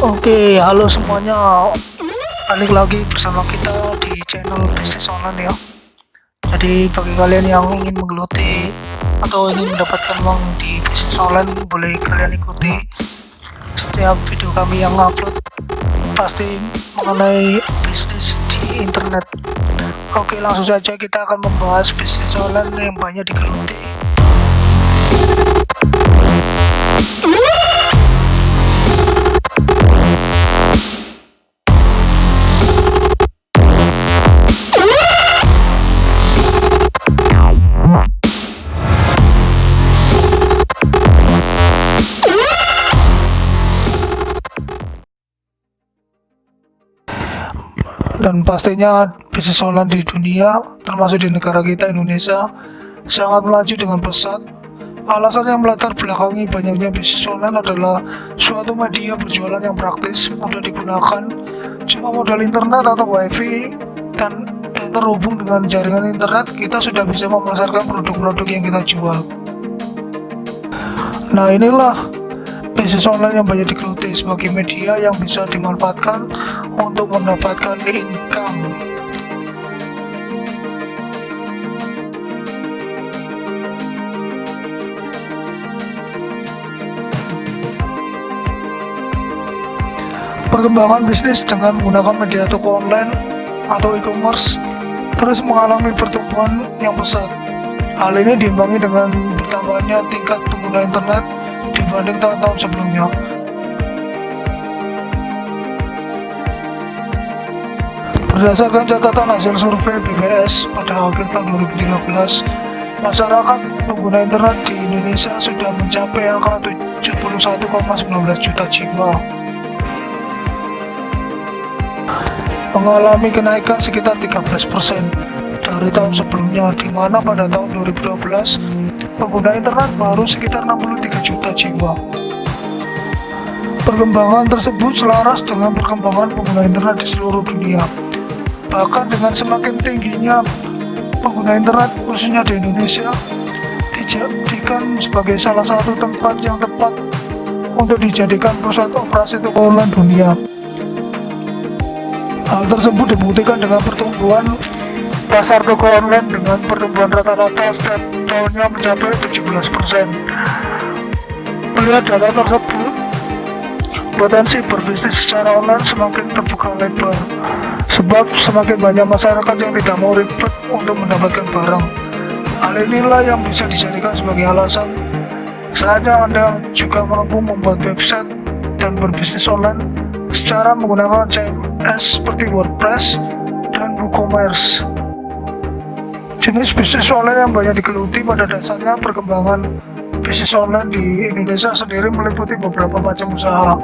Oke, halo semuanya. Balik lagi bersama kita di channel bisnis online ya. Jadi bagi kalian yang ingin menggeluti atau ingin mendapatkan uang di bisnis online, boleh kalian ikuti setiap video kami yang upload, pasti mengenai bisnis di internet. Oke, langsung saja kita akan membahas bisnis online yang banyak digeluti. Dan pastinya bisnis online di dunia, termasuk di negara kita Indonesia, sangat melaju dengan pesat. Alasan yang melatar belakangi banyaknya bisnis online adalah suatu media berjualan yang praktis, mudah digunakan, cuma modal internet atau wifi dan terhubung dengan jaringan internet, kita sudah bisa memasarkan produk-produk yang kita jual. Nah, inilah bisnis online yang banyak digeluti sebagai media yang bisa dimanfaatkan untuk mendapatkan income. Perkembangan bisnis dengan menggunakan media toko online atau e-commerce terus mengalami pertumbuhan yang pesat. Hal ini diimbangi dengan bertambahnya tingkat pengguna internet dibanding tahun-tahun sebelumnya. Berdasarkan catatan hasil survei BBS pada akhir tahun 2013, masyarakat pengguna internet di Indonesia sudah mencapai angka 71,19 juta jiwa, mengalami kenaikan sekitar 13% dari tahun sebelumnya, di mana pada tahun 2012 pengguna internet baru sekitar 63 juta jiwa. Perkembangan tersebut selaras dengan perkembangan pengguna internet di seluruh dunia. Bahkan dengan semakin tingginya pengguna internet, khususnya di Indonesia, dijadikan sebagai salah satu tempat yang tepat untuk dijadikan pusat operasi toko online dunia. Hal tersebut dibuktikan dengan pertumbuhan pasar toko online dengan pertumbuhan rata-rata setiap tahunnya mencapai 17%. Melihat data tersebut, potensi berbisnis secara online semakin terbuka lebar, sebab semakin banyak masyarakat yang tidak mau ribet untuk mendapatkan barang. Hal inilah yang bisa dijadikan sebagai alasan saatnya Anda juga mampu membuat website dan berbisnis online secara menggunakan CMS seperti WordPress dan WooCommerce. Jenis bisnis online yang banyak digeluti pada dasarnya perkembangan bisnis online di Indonesia sendiri meliputi beberapa macam usaha.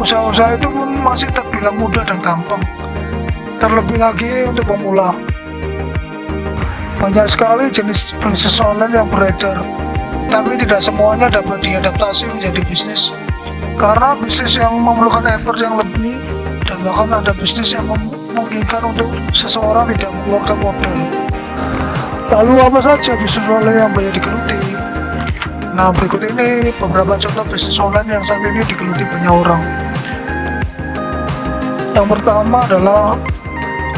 Usaha-usaha itu pun masih terbilang mudah dan gampang, terlebih lagi untuk pemula. Banyak sekali jenis bisnis online yang beredar, tapi tidak semuanya dapat diadaptasi menjadi bisnis, karena bisnis yang memerlukan effort yang lebih, dan bahkan ada bisnis yang memungkinkan untuk seseorang tidak mengeluarkan modal. Lalu apa saja bisnis online yang banyak digeluti? Nah, berikut ini beberapa contoh bisnis online yang saat ini digeluti banyak orang. Yang pertama adalah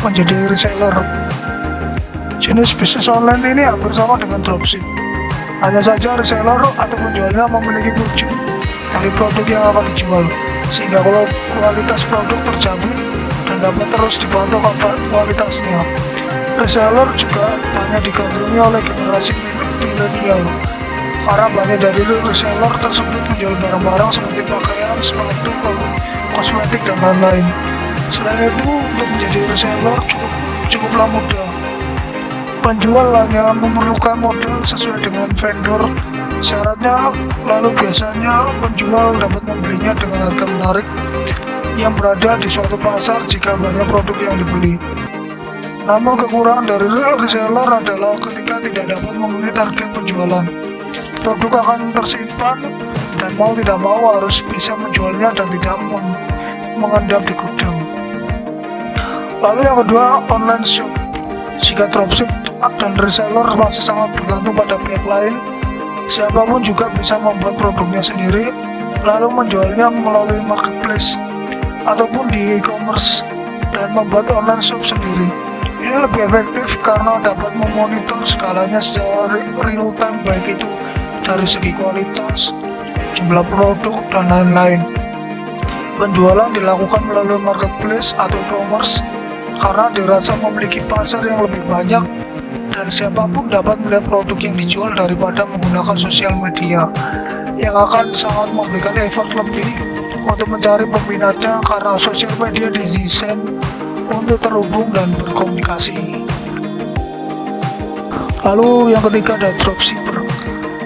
menjadi reseller. Jenis bisnis online ini hampir sama dengan dropship. Hanya saja reseller atau penjualnya memiliki wujud dari produk yang akan dijual, sehingga kalau kualitas produk terjamin dan dapat terus dipantau kualitasnya. Reseller juga banyak digandrungi oleh generasi milenial, karena banyak dari reseller tersebut menjual barang-barang seperti pakaian, sepatu, kosmetik, dan lain-lain. Selain itu, untuk menjadi reseller cukuplah mudah. Penjual hanya memerlukan modal sesuai dengan vendor syaratnya, lalu biasanya penjual dapat membelinya dengan harga menarik yang berada di suatu pasar jika banyak produk yang dibeli. Namun kekurangan dari reseller adalah ketika tidak dapat memenuhi target penjualan, produk akan tersimpan dan mau tidak mau harus bisa menjualnya dan tidak mengendap di gudang. Lalu yang kedua, online shop. Jika dropship dan reseller masih sangat bergantung pada pihak lain, siapapun juga bisa membuat produknya sendiri lalu menjualnya melalui marketplace ataupun di e-commerce dan membuat online shop sendiri. Ini lebih efektif karena dapat memonitor segalanya secara real time, baik itu dari segi kualitas, jumlah produk, dan lain-lain. Penjualan dilakukan melalui marketplace atau e-commerce karena dirasa memiliki pasar yang lebih banyak dan siapapun dapat melihat produk yang dijual daripada menggunakan sosial media yang akan sangat memberikan effort lebih untuk mencari peminatnya karena sosial media didesain untuk terhubung dan berkomunikasi. Lalu yang ketiga ada dropshipper.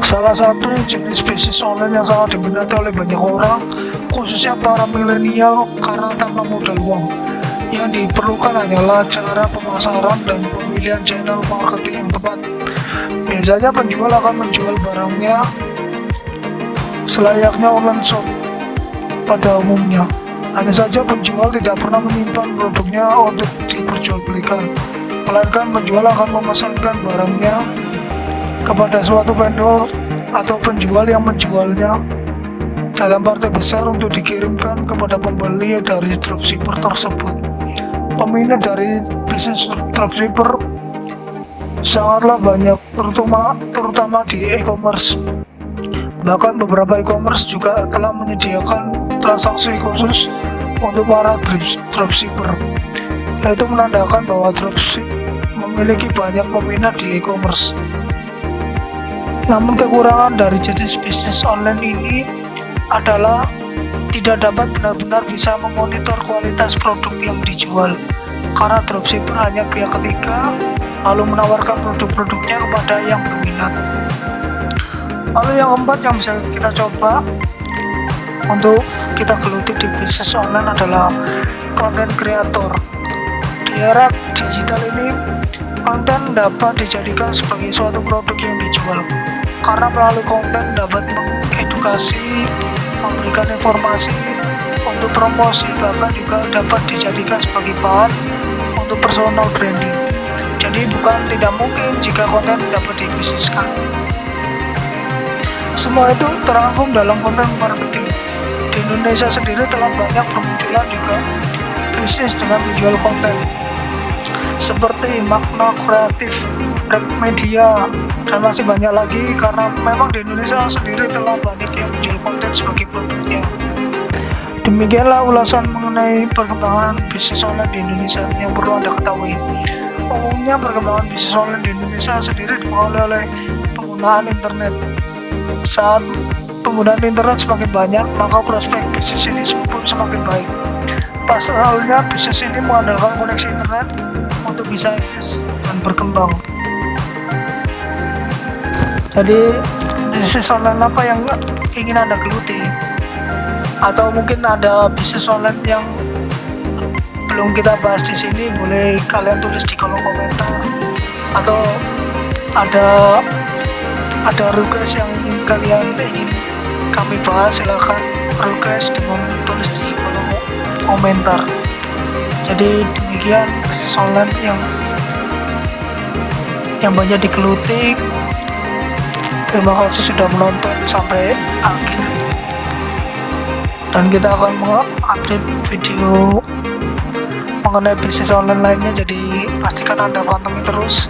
Salah satu jenis bisnis online yang sangat diminati oleh banyak orang, khususnya para milenial, karena tanpa modal uang. Yang diperlukan hanyalah cara pemasaran dan pemilihan channel marketing yang tepat. Biasanya penjual akan menjual barangnya selayaknya online shop pada umumnya. Hanya saja penjual tidak pernah menyimpan produknya untuk diperjualbelikan, melainkan penjual akan memesankan barangnya kepada suatu vendor atau penjual yang menjualnya dalam partai besar untuk dikirimkan kepada pembeli dari dropshipper tersebut. Peminat dari bisnis dropshipper sangatlah banyak, terutama di e-commerce. Bahkan beberapa e-commerce juga telah menyediakan transaksi khusus untuk para dropshipper, yaitu menandakan bahwa dropship memiliki banyak peminat di e-commerce. Namun kekurangan dari jenis bisnis online ini adalah tidak dapat benar-benar bisa memonitor kualitas produk yang dijual, karena dropshipper hanya pihak ketiga lalu menawarkan produk-produknya kepada yang berminat. Lalu yang keempat yang bisa kita coba untuk kita geluti di bisnis online adalah content creator. Di era digital ini, konten dapat dijadikan sebagai suatu produk yang dijual, karena melalui konten dapat mengedukasi, memberikan informasi untuk promosi, bahkan juga dapat dijadikan sebagai bahan untuk personal branding. Jadi bukan tidak mungkin jika konten dapat dibisniskan. Semua itu terangkum dalam konten marketing. Di Indonesia sendiri telah banyak bermunculan juga bisnis dengan menjual konten, seperti Makna Kreatif, Red Media, dan masih banyak lagi, karena memang di Indonesia sendiri telah banyak yang menjual konten sebagai produknya. Demikianlah ulasan mengenai perkembangan bisnis online di Indonesia yang perlu Anda ketahui. Umumnya perkembangan bisnis online di Indonesia sendiri dipengaruhi oleh penggunaan internet. Saat penggunaan internet semakin banyak, maka prospek bisnis ini pun semakin baik. Pasalnya bisnis ini mengandalkan koneksi internet untuk bisa eksis dan berkembang. Jadi bisnis online apa yang ingin Anda geluti? Atau mungkin ada bisnis online yang belum kita bahas di sini, boleh kalian tulis di kolom komentar. Atau ada request yang ingin kami bahas, silahkan request dengan tulis di kolom komentar. Jadi demikian bisnis online yang banyak digeluti. Terima kasih sudah menonton sampai akhir, dan kita akan mengupdate video mengenai bisnis online lainnya. Jadi pastikan Anda pantengin terus.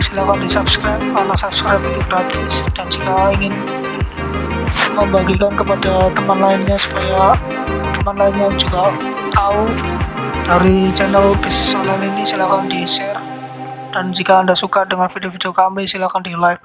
Silahkan di subscribe karena subscribe itu gratis, dan jika ingin membagikan kepada teman lainnya supaya teman lainnya juga tahu dari channel bisnis online ini, silahkan di share. Dan jika Anda suka dengan video-video kami, silahkan di like.